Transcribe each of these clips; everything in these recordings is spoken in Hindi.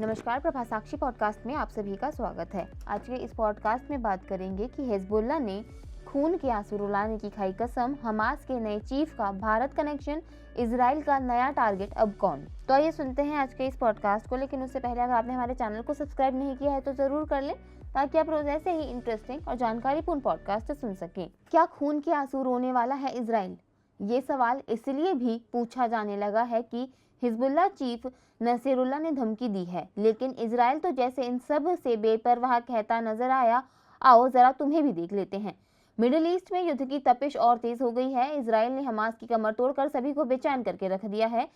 नमस्कार, प्रभा साक्षी पॉडकास्ट में आप सभी का स्वागत है। आज के इस पॉडकास्ट में बात करेंगे कि हिजबुल्लाह ने खून के आंसू रुलाने की खाई कसम, हमास के नए चीफ का भारत कनेक्शन, इजराइल का नया टारगेट अब कौन। तो आइए सुनते हैं आज के इस पॉडकास्ट को। लेकिन उससे पहले अगर आपने हमारे चैनल को सब्सक्राइब नहीं किया है तो जरूर कर लें, ताकि आप रोज ऐसे ही इंटरेस्टिंग और जानकारीपूर्ण पॉडकास्ट सुन सकें। क्या खून के आंसू रोने वाला है इजराइल? ये सवाल इसलिए भी पूछा जाने लगा है कि हिजबुल्लाह चीफ नसीरुल्लाह ने धमकी दी है, लेकिन इजराइल तो जैसे इन सब से बेपरवाह कहता नजर आया। आओ जरा तुम्हें भी देख लेते हैं। मिडिल ईस्ट में युद्ध की तपिश और तेज हो गई है। इजराइल ने हमास की कमर तोड़कर सभी को बेचैन करके रख दिया है।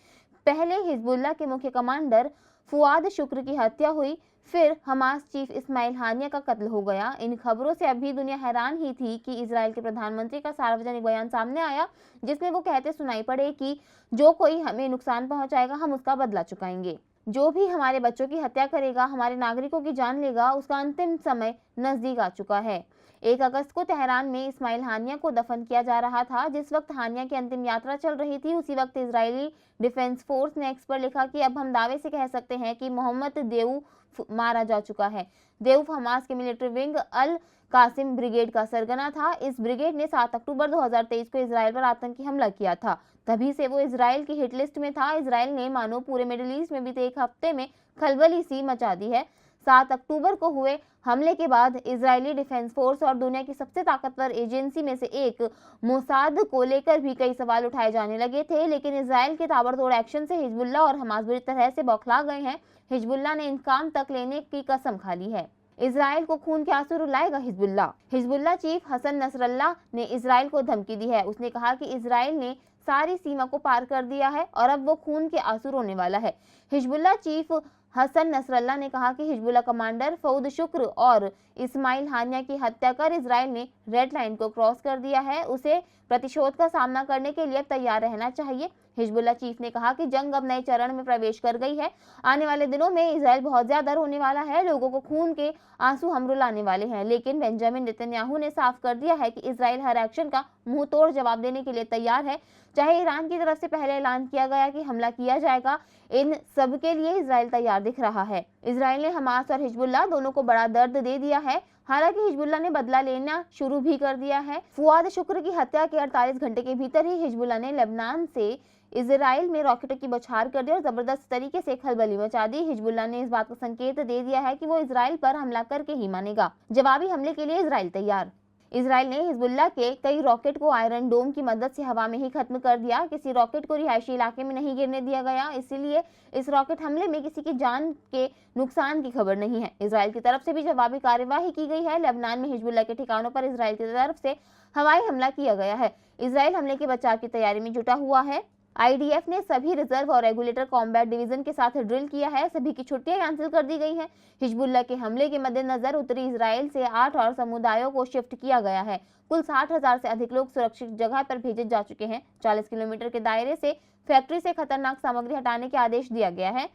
पहले हिजबुल्लाह के मुख्य कमांडर फुआद शुक्र की हत्या हुई, फिर हमास चीफ इस्माइल हानिया का कत्ल हो गया। इन खबरों से अभी दुनिया हैरान ही थी कि इजराइल के प्रधानमंत्री का सार्वजनिक बयान सामने आया, जिसमें वो कहते सुनाई पड़े कि जो कोई हमें नुकसान पहुंचाएगा हम उसका बदला चुकाएंगे। जो भी हमारे बच्चों की हत्या करेगा, हमारे नागरिकों की जान लेगा, उसका अंतिम समय नजदीक आ चुका है। 1 अगस्त को तेहरान में इस्माइल हानिया को दफन किया जा रहा था। जिस वक्त हानिया की अंतिम यात्रा चल रही थी, उसी वक्त इजरायली डिफेंस फोर्स ने एक्स पर लिखा कि अब हम दावे से कह सकते हैं कि मोहम्मद देऊफ मारा जा चुका है। देऊफ हमास के मिलिट्री विंग अल कासिम ब्रिगेड का सरगना था। इस ब्रिगेड ने 7 अक्टूबर 2023 को इजराइल पर आतंकी हमला किया था। तभी से वो इजराइल की हिट लिस्ट में था। इजराइल ने मानो पूरे मिडिल ईस्ट में बीते 1 हफ्ते में खलबली सी मचा दी है। 7 अक्टूबर को हुए हमले के बाद इजरायली डिफेंस फोर्स और दुनिया की सबसे ताकतवर एजेंसी में से एक मोसाद को लेकर भी कई सवाल उठाए जाने लगे थे, लेकिन इजराइल के ताबड़तोड़ एक्शन से हिजबुल्लाह और हमास बुरी तरह से बौखला गए हैं। हिजबुल्लाह ने इंतकाम तक लेने की कसम खा ली है। इजराइल को खून के आंसू रुलाएगा Hezbollah. Hezbollah chief Hassan Nasrallah ने इजराइल को धमकी दी है। उसने कहा कि इजराइल ने सारी सीमा को पार कर दिया है और अब वो खून के आंसू रोने वाला है। हिजबुल्लाह चीफ हसन नसरल्लाह ने कहा कि हिजबुल्लाह कमांडर फऊद शुक्र और इस्माइल हानिया की हत्या कर इजराइल ने रेड लाइन को क्रॉस कर दिया है। उसे प्रतिशोध का सामना करने के लिए अब तैयार रहना चाहिए। हिजबुल्लाह चीफ ने कहा कि जंग अब नए चरण में प्रवेश कर गई है। आने वाले दिनों में इजराइल बहुत ज्यादा रोने वाला है। लोगों को खून के आंसू हम रुलाने वाले हैं। लेकिन बेंजामिन नेतन्याहू ने साफ कर दिया है कि इजराइल हर एक्शन का मुंह तोड़ जवाब देने के लिए तैयार है। चाहे ईरान की तरफ से पहले ऐलान किया गया कि हमला किया जाएगा, इन सब के लिए इजराइल तैयार दिख रहा है। इजराइल ने हमास और हिजबुल्लाह दोनों को बड़ा दर्द दे दिया है। हालांकि हिजबुल्लाह ने बदला लेना शुरू भी कर दिया है। फुआद शुक्र की हत्या के 48 घंटे के भीतर ही हिजबुल्लाह ने लेबनान से इजराइल में रॉकेटों की बौछार कर दी और जबरदस्त तरीके से खलबली मचा दी। हिजबुल्लाह ने इस बात का संकेत दे दिया है कि वो इजराइल पर हमला करके ही मानेगा। जवाबी हमले के लिए इजराइल तैयार। इजराइल ने हिजबुल्लाह के कई रॉकेट को आयरन डोम की मदद से हवा में ही खत्म कर दिया। किसी रॉकेट को रिहायशी इलाके में नहीं गिरने दिया गया, इसीलिए इस रॉकेट हमले में किसी की जान के नुकसान की खबर नहीं है। इजराइल की तरफ से भी जवाबी कार्यवाही की गई है। लेबनान में हिजबुल्लाह के ठिकानों पर इजराइल की तरफ से हवाई हमला किया गया है। इजराइल हमले के बचाव की तैयारी में जुटा हुआ है। आईडीएफ ने सभी रिजर्व और रेगुलेटर कॉम्बैट डिवीजन के साथ ड्रिल किया है। सभी की छुट्टियां कैंसिल कर दी गई हैं। हिजबुल्लाह के हमले के मद्देनजर उत्तरी इजराइल से 8 और समुदायों को शिफ्ट किया गया है। कुल 60,000 से अधिक लोग सुरक्षित जगह पर भेजे जा चुके हैं। 40 किलोमीटर के दायरे से फैक्ट्री से खतरनाक सामग्री हटाने के आदेश दिया गया है।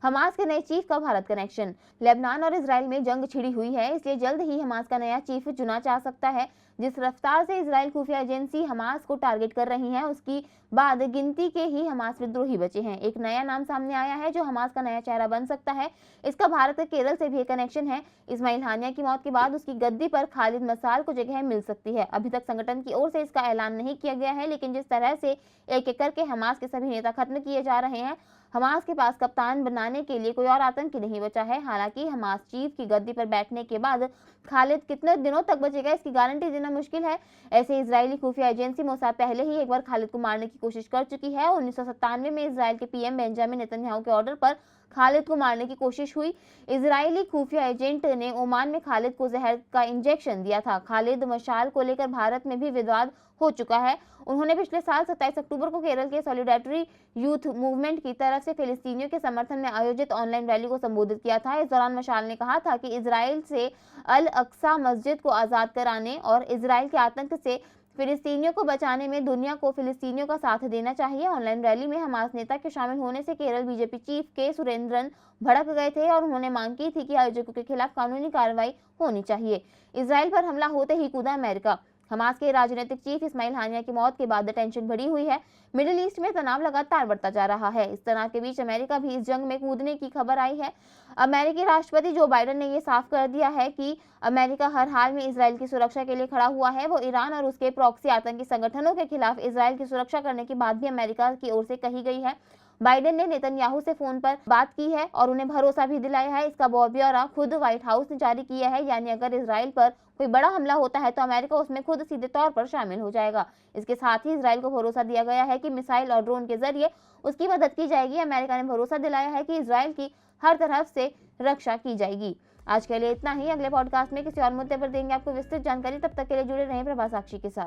हमास के नए चीफ का भारत कनेक्शन। लेबनान और इजराइल में जंग छिड़ी हुई है, इसलिए जल्द ही हमास का नया चीफ चुना जा सकता है। जिस रफ्तार से इजराइल खुफिया एजेंसी हमास को टारगेट कर रही है, उसकी बाद गिनती के ही हमास विद्रोही बचे हैं। एक नया नाम सामने आया है जो हमास का नया चेहरा बन सकता है। इसका भारत के केरल से भी कनेक्शन है। इस्माइल हानिया की मौत के बाद उसकी गद्दी पर खालिद मसाल को जगह मिल सकती है। अभी तक संगठन की ओर से इसका ऐलान नहीं किया गया है, लेकिन जिस तरह से एक एक करके हमास के सभी नेता खत्म किए जा रहे हैं, हमास के पास कप्तान बनाने के लिए कोई और आतंकी नहीं बचा है। हालांकि हमास चीफ की गद्दी पर बैठने के बाद खालिद कितने दिनों तक बचेगा, इसकी गारंटी देना मुश्किल है। ऐसे इजरायली खुफिया एजेंसी मोसाद पहले ही एक बार खालिद को मारने की कोशिश कर चुकी है। 1997 में इजराइल के पीएम बेंजामिन नेतन्याहू के ऑर्डर पर खालिद को मारने की कोशिश हुई। इजरायली खुफिया एजेंट ने ओमान में खालिद को जहर का इंजेक्शन दिया था। खालिद मशाल को लेकर भारत में भी विवाद हो चुका है। उन्होंने पिछले साल 27 अक्टूबर को केरल के सॉलिडेरिटी यूथ मूवमेंट की तरफ से फिलिस्तीनियों के समर्थन में आयोजित ऑनलाइन रैली को संबोधित किया था। इस दौरान मशाल ने कहा था कि इजराइल से अल अक्सा मस्जिद को आजाद कराने और इजराइल के आतंक से फिलिस्तीनियों को बचाने में दुनिया को फिलिस्तीनियों का साथ देना चाहिए। ऑनलाइन रैली में हमास नेता के शामिल होने से केरल बीजेपी चीफ के सुरेंद्रन भड़क गए थे और उन्होंने मांग की थी कि आयोजकों के खिलाफ कानूनी कार्रवाई होनी चाहिए। इजराइल पर हमला होते ही कूदा अमेरिका। हमास के राजनीतिक चीफ इस्माइल हानिया की मौत के बाद टेंशन बढ़ी हुई है। मिडिल ईस्ट में तनाव लगातार बढ़ता जा रहा है। इस तनाव के बीच अमेरिका भी इस जंग में कूदने की खबर आई है। अमेरिकी राष्ट्रपति जो बाइडेन ने ये साफ कर दिया है कि अमेरिका हर हाल में इजराइल की सुरक्षा के लिए खड़ा हुआ है। वो ईरान और उसके प्रॉक्सी आतंकी संगठनों के खिलाफ इजराइल की सुरक्षा करने की बात भी अमेरिका की ओर से कही गई है। बाइडेन ने नेतन्याहू से फोन पर बात की है और उन्हें भरोसा भी दिलाया है। इसका ब्यौरा खुद व्हाइट हाउस ने जारी किया है, यानी अगर इजराइल पर कोई बड़ा हमला होता है तो अमेरिका उसमें खुद सीधे तौर पर शामिल हो जाएगा। इसके साथ ही इजराइल को भरोसा दिया गया है कि मिसाइल और ड्रोन के जरिए उसकी मदद की जाएगी। अमेरिका ने भरोसा दिलाया है कि इजराइल की हर तरफ से रक्षा की जाएगी। आज के लिए इतना ही। अगले पॉडकास्ट में किसी और मुद्दे पर देंगे आपको विस्तृत जानकारी। तब तक के लिए जुड़े रहें प्रभा साक्षी के साथ।